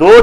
2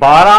12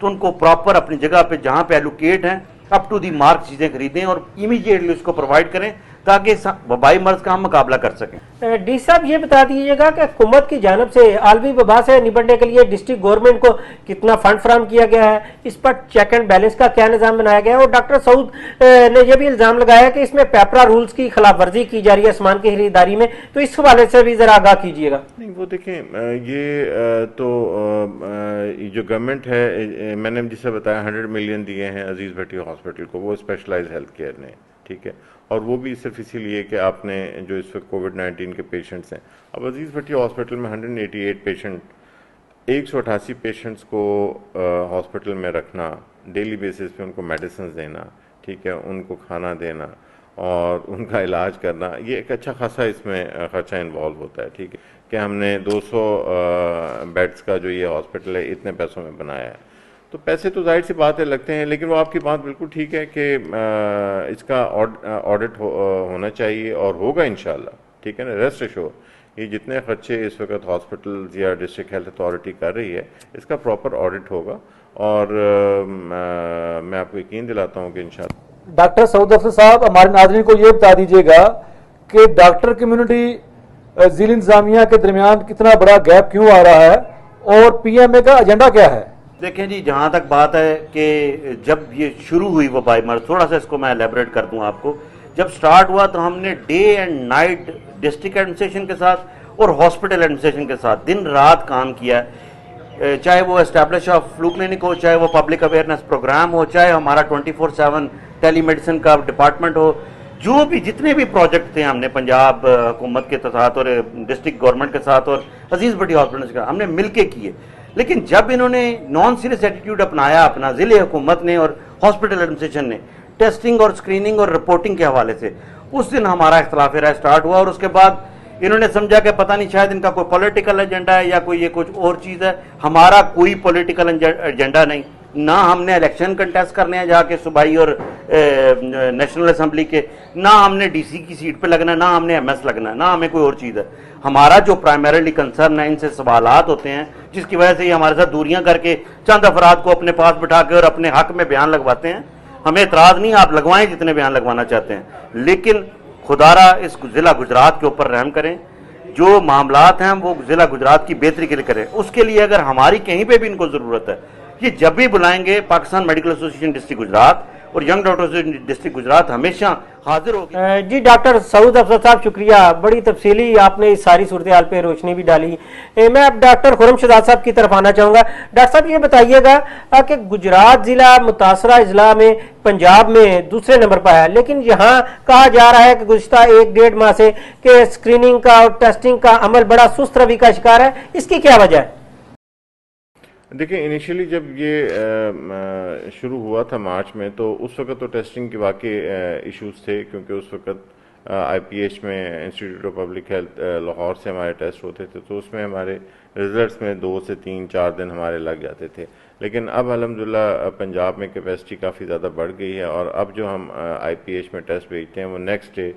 تو ان کو پراپر اپنی جگہ پہ جہاں پہ ایلوکیٹ ہیں اپ ٹو دی مارک چیزیں خریدیں اور امیڈیٹلی اس کو پرووائڈ کریں تاکہ اس وبائی مرض کا ہم مقابلہ کر سکیں۔ ڈی صاحب یہ بتا دیجیے گا کہ حکومت کی جانب سے عالمی وبا سے نپٹنے کے لیے ڈسٹرکٹ گورنمنٹ کو کتنا فنڈ فراہم کیا گیا ہے، اس پر چیک اینڈ بیلنس کا کیا نظام بنایا گیا ہے؟ اور ڈاکٹر سعود نے یہ بھی الزام لگایا کہ اس میں پیپرا رولز کی خلاف ورزی کی جا رہی ہے سامان کی خریداری میں، تو اس حوالے سے بھی ذرا آگاہ کیجیے گا۔ نہیں وہ دیکھیں یہ تو جو گورنمنٹ ہے، میں نے جسے بتایا 100 ملین دیے ہیں عزیز بھٹی ہاسپٹل کو، وہ اسپیشلائز ہیلتھ کیئر نے، ٹھیک ہے، اور وہ بھی صرف اسی لیے کہ آپ نے جو اس وقت کووڈ-19 کے پیشنٹس ہیں، اب عزیز بھٹی ہاسپٹل میں 188 پیشنٹ، 188 پیشنٹس کو ہاسپٹل میں رکھنا، ڈیلی بیسس پہ ان کو میڈیسنز دینا، ٹھیک ہے، ان کو کھانا دینا اور ان کا علاج کرنا، یہ ایک اچھا خاصا اس میں خرچہ انوالو ہوتا ہے، ٹھیک ہے، کہ ہم نے 200 بیڈز کا جو یہ ہاسپٹل ہے اتنے پیسوں میں بنایا ہے، تو پیسے تو ظاہر سی بات ہے لگتے ہیں، لیکن وہ آپ کی بات بالکل ٹھیک ہے کہ اس کا آڈٹ ہونا چاہیے اور ہوگا انشاءاللہ، ٹھیک ہے نا، ریسٹ ایشور یہ جتنے خرچے اس وقت ہاسپٹلز یا ڈسٹرکٹ ہیلتھ اتھارٹی کر رہی ہے اس کا پراپر آڈٹ ہوگا، اور میں آپ کو یقین دلاتا ہوں کہ انشاءاللہ۔ ڈاکٹر سعود افضل صاحب، ہمارے ناظرین کو یہ بتا دیجیے گا کہ ڈاکٹر کمیونٹی ضلع انتظامیہ کے درمیان کتنا بڑا گیپ کیوں آ رہا ہے اور پی ایم اے کا ایجنڈا کیا ہے؟ دیکھیں جی، جہاں تک بات ہے کہ جب یہ شروع ہوئی وبائی مرض، تھوڑا سا اس کو میں الیبریٹ کر دوں آپ کو، جب سٹارٹ ہوا تو ہم نے day and night district administration کے ساتھ اور ہاسپٹل ایڈمنسٹریشن کے ساتھ دن رات کام کیا ہے، چاہے وہ اسٹیبلش آف فلو کلینک ہو، چاہے وہ پبلک اویئرنیس پروگرام ہو، چاہے ہمارا 24/7 ٹیلی میڈیسن کا ڈپارٹمنٹ ہو، جو بھی جتنے بھی پروجیکٹ تھے ہم نے پنجاب حکومت کے ساتھ اور ڈسٹرکٹ گورنمنٹ کے ساتھ اور عزیز بٹی ہاسپٹل کے ساتھ ہم نے مل کے کیے، لیکن جب انہوں نے نان سیریس ایٹیٹیوڈ اپنایا اپنا ضلع حکومت نے اور ہاسپٹل ایڈمنسٹریشن نے ٹیسٹنگ اور اسکریننگ اور رپورٹنگ کے حوالے سے، اس دن ہمارا اختلاف رائے سٹارٹ ہوا، اور اس کے بعد انہوں نے سمجھا کہ پتہ نہیں شاید ان کا کوئی پولیٹیکل ایجنڈا ہے یا کوئی یہ کچھ اور چیز ہے۔ ہمارا کوئی پولیٹیکل ایجنڈا نہیں، نہ ہم نے الیکشن کنٹیسٹ کرنے ہیں جا کے صوبائی اور نیشنل اسمبلی کے، نہ ہم نے ڈی سی کی سیٹ پہ لگنا ہے، نہ ہم نے ایم ایس لگنا ہے، نہ ہمیں کوئی اور چیز ہے۔ ہمارا جو پرائمریلی کنسرن ہے، ان سے سوالات ہوتے ہیں جس کی وجہ سے یہ ہمارے ساتھ دوریاں کر کے چند افراد کو اپنے پاس بٹھا کے اور اپنے حق میں بیان لگواتے ہیں۔ ہمیں اعتراض نہیں، آپ لگوائیں جتنے بیان لگوانا چاہتے ہیں، لیکن خدارہ اس ضلع گجرات کے اوپر رحم کریں، جو معاملات ہیں وہ ضلع گجرات کی بہتری کے لیے کریں۔ اس کے لیے اگر ہماری کہیں پہ بھی ان کو ضرورت ہے، یہ جب بھی بلائیں گے، Pakistan medical association district Gujarat اور ینگ ڈاکٹرز ڈسٹرکٹ گجرات ہمیشہ حاضر ہوگی۔ جی ڈاکٹر سعود افضل صاحب، شکریہ، بڑی تفصیلی آپ نے اس ساری صورتحال پہ روشنی بھی ڈالی۔ میں اب ڈاکٹر خرم شہزاد صاحب کی طرف آنا چاہوں گا۔ ڈاکٹر صاحب یہ بتائیے گا کہ گجرات ضلع متاثرہ اضلاع میں پنجاب میں دوسرے نمبر پر ہے، لیکن یہاں کہا جا رہا ہے کہ گزشتہ 1-1.5 ماہ سے کہ اسکریننگ کا اور ٹیسٹنگ کا عمل بڑا سست روی کا شکار ہے، اس کی کیا وجہ ہے؟ دیکھیں انیشلی جب یہ شروع ہوا تھا مارچ میں، تو اس وقت تو ٹیسٹنگ کے واقعی ایشوز تھے، کیونکہ اس وقت آئی پی ایچ میں institute of public health Lahore سے ہمارے ٹیسٹ ہوتے تھے، تو اس میں ہمارے ریزلٹس میں 2 سے 3-4 دن ہمارے لگ جاتے تھے، لیکن اب الحمدللہ پنجاب میں کیپیسٹی کافی زیادہ بڑھ گئی ہے، اور اب جو ہم آئی پی ایچ میں ٹیسٹ بھیجتے ہیں وہ نیکسٹ ڈے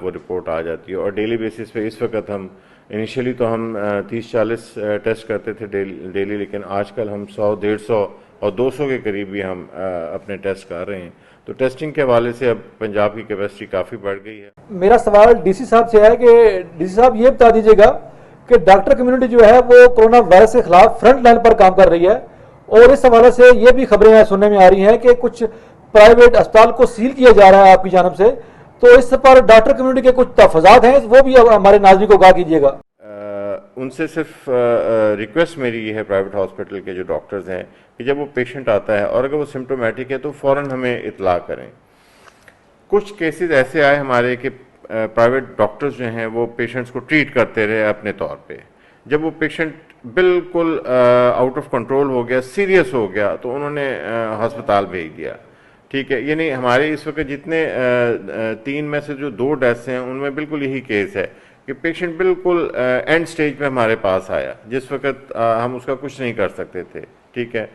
وہ رپورٹ آ جاتی ہے، اور ڈیلی بیسس پہ اس وقت ہم انیشلی تو ہم 30-40 ٹیسٹ کرتے تھے ڈیلی، لیکن آج کل ہم 100-150 اور 200 کے قریب بھی ہم اپنے ٹیسٹ کر رہے ہیں، تو ٹیسٹنگ کے حوالے سے اب پنجاب کی کیپیسٹی کافی بڑھ گئی ہے۔ میرا سوال ڈی سی صاحب سے ہے کہ ڈی سی صاحب یہ بتا دیجیے گا کہ ڈاکٹر کمیونٹی جو ہے وہ کورونا وائرس کے خلاف فرنٹ لائن پر کام کر رہی ہے، اور اس حوالے سے یہ بھی خبریں سننے میں آ رہی ہیں کہ کچھ پرائیویٹ اسپتال کو سیل کیا جا رہا ہے آپ کی جانب سے، تو اس پر ڈاکٹر کمیونٹی کے کچھ تحفظات ہیں، وہ بھی ہمارے ناظرین کو آگاہ کیجیے گا۔ ان سے صرف ریکویسٹ میری یہ ہے پرائیویٹ ہاسپٹل کے جو ڈاکٹرز ہیں کہ جب وہ پیشنٹ آتا ہے اور اگر وہ سمپٹومیٹک ہے تو فوراً ہمیں اطلاع کریں۔ کچھ کیسز ایسے آئے ہمارے کہ پرائیویٹ ڈاکٹرز جو ہیں وہ پیشنٹس کو ٹریٹ کرتے رہے اپنے طور پہ، جب وہ پیشنٹ بالکل آؤٹ آف کنٹرول ہو گیا، سیریس ہو گیا، تو انہوں نے ہسپتال بھیج دیا، ٹھیک ہے۔ یعنی ہمارے اس وقت جتنے 3 میں سے جو 2 ڈیتھس ہیں ان میں بالکل یہی کیس ہے کہ پیشنٹ بالکل اینڈ سٹیج پہ ہمارے پاس آیا، جس وقت ہم اس کا کچھ نہیں کر سکتے تھے، ٹھیک ہے،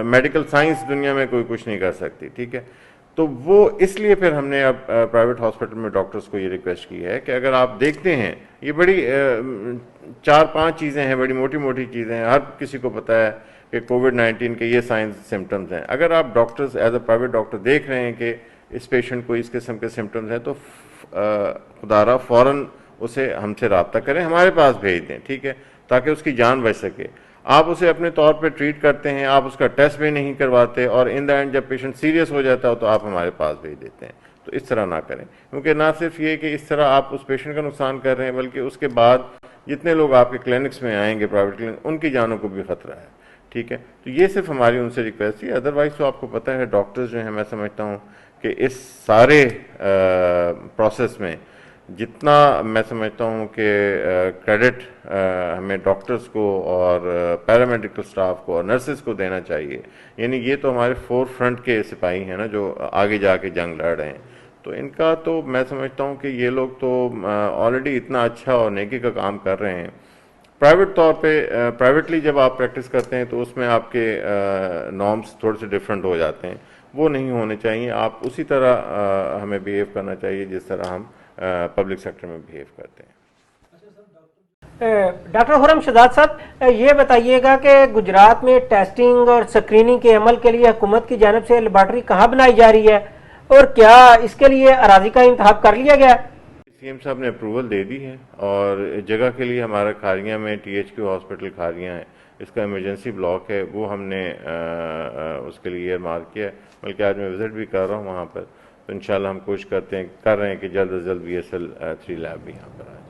میڈیکل سائنس دنیا میں کوئی کچھ نہیں کر سکتی، ٹھیک ہے۔ تو وہ اس لیے پھر ہم نے اب پرائیویٹ ہاسپٹل میں ڈاکٹرز کو یہ ریکویسٹ کی ہے کہ اگر آپ دیکھتے ہیں یہ بڑی 4-5 چیزیں ہیں، بڑی موٹی موٹی چیزیں ہیں، ہر کسی کو پتہ ہے کہ کووڈ-19 کے یہ سائنس سمٹمز ہیں. اگر آپ doctors as a private doctor دیکھ رہے ہیں کہ اس پیشنٹ کو اس قسم کے سمٹمز ہیں تو خدارہ فوراً اسے ہم سے رابطہ کریں, ہمارے پاس بھیج دیں, ٹھیک ہے, تاکہ اس کی جان بچ سکے. آپ اسے اپنے طور پہ ٹریٹ کرتے ہیں, آپ اس کا ٹیسٹ بھی نہیں کرواتے, اور ان دا اینڈ جب پیشنٹ سیریس ہو جاتا ہے تو آپ ہمارے پاس بھیج دیتے ہیں. تو اس طرح نہ کریں, کیونکہ نہ صرف یہ کہ اس طرح آپ اس پیشنٹ کا نقصان کر رہے ہیں, بلکہ اس کے بعد جتنے لوگ آپ کے کلینکس میں آئیں گے پرائیویٹ کلینک, ان کی جانوں کو بھی خطرہ ہے. ٹھیک ہے, تو یہ صرف ہماری ان سے ریکویسٹ تھی. ادروائز تو آپ کو پتہ ہے ڈاکٹرز جو ہیں, میں سمجھتا ہوں کہ اس سارے پروسیس میں جتنا میں سمجھتا ہوں کہ کریڈٹ ہمیں ڈاکٹرز کو اور پیرامیڈیکل سٹاف کو اور نرسز کو دینا چاہیے. یعنی یہ تو ہمارے فور فرنٹ کے سپاہی ہیں نا, جو آگے جا کے جنگ لڑ رہے ہیں. تو ان کا تو میں سمجھتا ہوں کہ یہ لوگ تو آلریڈی اتنا اچھا اور نیکی کا کام کر رہے ہیں. پرائیویٹ طور پہ پرائیویٹلی جب آپ پریکٹس کرتے ہیں تو اس میں آپ کے نارمس تھوڑے سے ڈفرینٹ ہو جاتے ہیں, وہ نہیں ہونے چاہیے. آپ اسی طرح ہمیں بیہیو کرنا چاہیے جس طرح ہم پبلک سیکٹر میں بیہیو کرتے ہیں. ڈاکٹر خرم شہزاد صاحب, یہ بتائیے گا کہ گجرات میں ٹیسٹنگ اور اسکریننگ کے عمل کے لیے حکومت کی جانب سے لیبارٹری کہاں بنائی جا رہی ہے, اور کیا اس کے لیے اراضی کا انتخاب کر لیا گیا؟ سی ایم صاحب نے اپروول دے دی ہے, اور جگہ کے لیے ہمارا کھاریاں میں T H Q hospital Kharian ہے, اس کا ایمرجنسی بلاک ہے, وہ ہم نے اس کے لیے مارک کیا ہے. بلکہ آج میں وزٹ بھی کر رہا ہوں وہاں پر, تو انشاءاللہ ہم کوشش کر رہے ہیں کہ جلد از جلد BSL 3 لیب بھی یہاں پر آ جائے.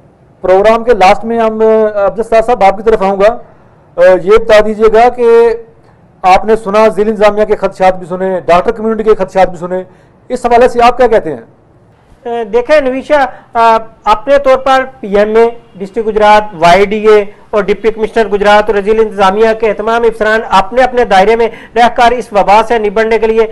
پروگرام کے لاسٹ میں ہم عبدالستار صاحب آپ کی طرف آؤں گا, یہ بتا دیجیے گا کہ آپ نے سنا ضلع انتظامیہ کے خدشات بھی سنے, ڈاکٹر کمیونٹی کے خدشات بھی سنے, اس حوالے سے آپ کیا کہتے ہیں؟ دیکھیں نویشا, اپنے طور پر PMA, ڈسٹرکٹ گجرات, YDA اور ڈپٹی کمشنر گجرات اور ضلع انتظامیہ کے تمام افسران اپنے اپنے دائرے میں رہ کر اس وبا سے نبٹنے کے لیے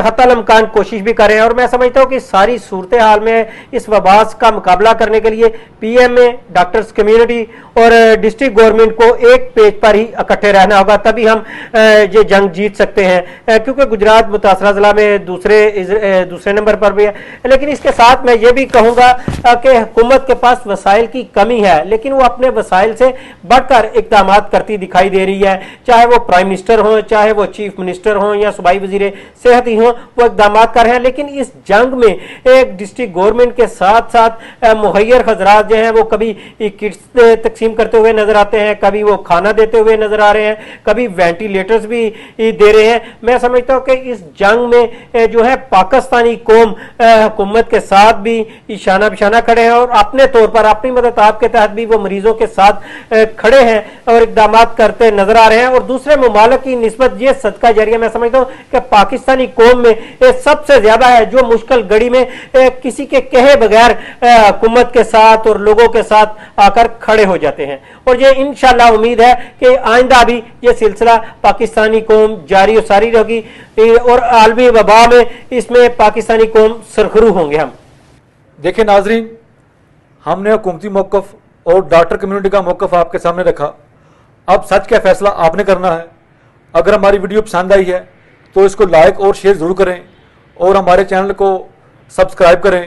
حتی الامکان کوشش بھی کر رہے ہیں. اور میں سمجھتا ہوں کہ ساری صورتحال میں اس وبا کا مقابلہ کرنے کے لیے PMA, ڈاکٹرز کمیونٹی اور ڈسٹرکٹ گورنمنٹ کو ایک پیج پر ہی اکٹھے رہنا ہوگا, تبھی ہم یہ جنگ جیت سکتے ہیں. کیونکہ گجرات متاثرہ ضلع میں دوسرے نمبر پر بھی ہے. لیکن اس کے ساتھ میں یہ بھی کہوں گا کہ حکومت کے پاس وسائل کی کمی ہے, لیکن وہ اپنے وسائل سے بڑھ کر اقدامات کرتی دکھائی دے رہی ہے. چاہے وہ پرائم منسٹر ہوں, چاہے وہ چیف منسٹر ہوں, یا صوبائی وزیر صحت ہی ہوں, وہ اقدامات کر رہے ہیں. لیکن اس جنگ میں ایک ڈسٹرکٹ گورنمنٹ کے ساتھ ساتھ مہیر حضرات جو ہیں وہ کبھی کٹس تقسیم کرتے ہوئے نظر آتے ہیں, کبھی وہ کھانا دیتے ہوئے نظر آ رہے ہیں, کبھی وینٹیلیٹرز بھی دے رہے ہیں. میں سمجھتا ہوں کہ اس جنگ میں جو ہے پاکستانی قوم حکومت کے ساتھ بھی شانہ بشانہ کھڑے ہیں, اور اپنے طور پر اپنی مدد آپ کے تحت بھی وہ مریضوں کے ساتھ کھڑے ہیں اور اقدامات کرتے نظر آ رہے ہیں. اور دوسرے ممالک کی نسبت یہ صدقہ جاریہ میں سمجھتا ہوں کہ پاکستانی قوم میں سب سے زیادہ ہے, جو مشکل گھڑی میں کسی کے کہے بغیر حکومت کے ساتھ اور لوگوں کے ساتھ آ کر کھڑے ہو جاتے ہیں. اور یہ انشاءاللہ امید ہے کہ آئندہ بھی یہ سلسلہ پاکستانی قوم جاری و ساری رہے گی, اور عالمی وبا میں اس میں پاکستانی قوم سرخرو ہوں گے. ہم دیکھیں ناظرین, ہم نے حکومتی موقف اور ڈاکٹر کمیونٹی کا موقف آپ کے سامنے رکھا. اب سچ کا فیصلہ آپ نے کرنا ہے. اگر ہماری ویڈیو پسند آئی ہے تو اس کو لائک اور شیئر ضرور کریں, اور ہمارے چینل کو سبسکرائب کریں.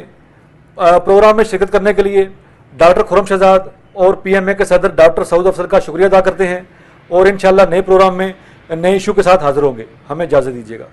پروگرام میں شرکت کرنے کے لیے ڈاکٹر خرم شہزاد اور PMA کے صدر ڈاکٹر سعود افضل کا شکریہ ادا کرتے ہیں, اور انشاءاللہ نئے پروگرام میں نئے ایشو کے ساتھ حاضر ہوں گے. ہمیں اجازت دیجیے گا.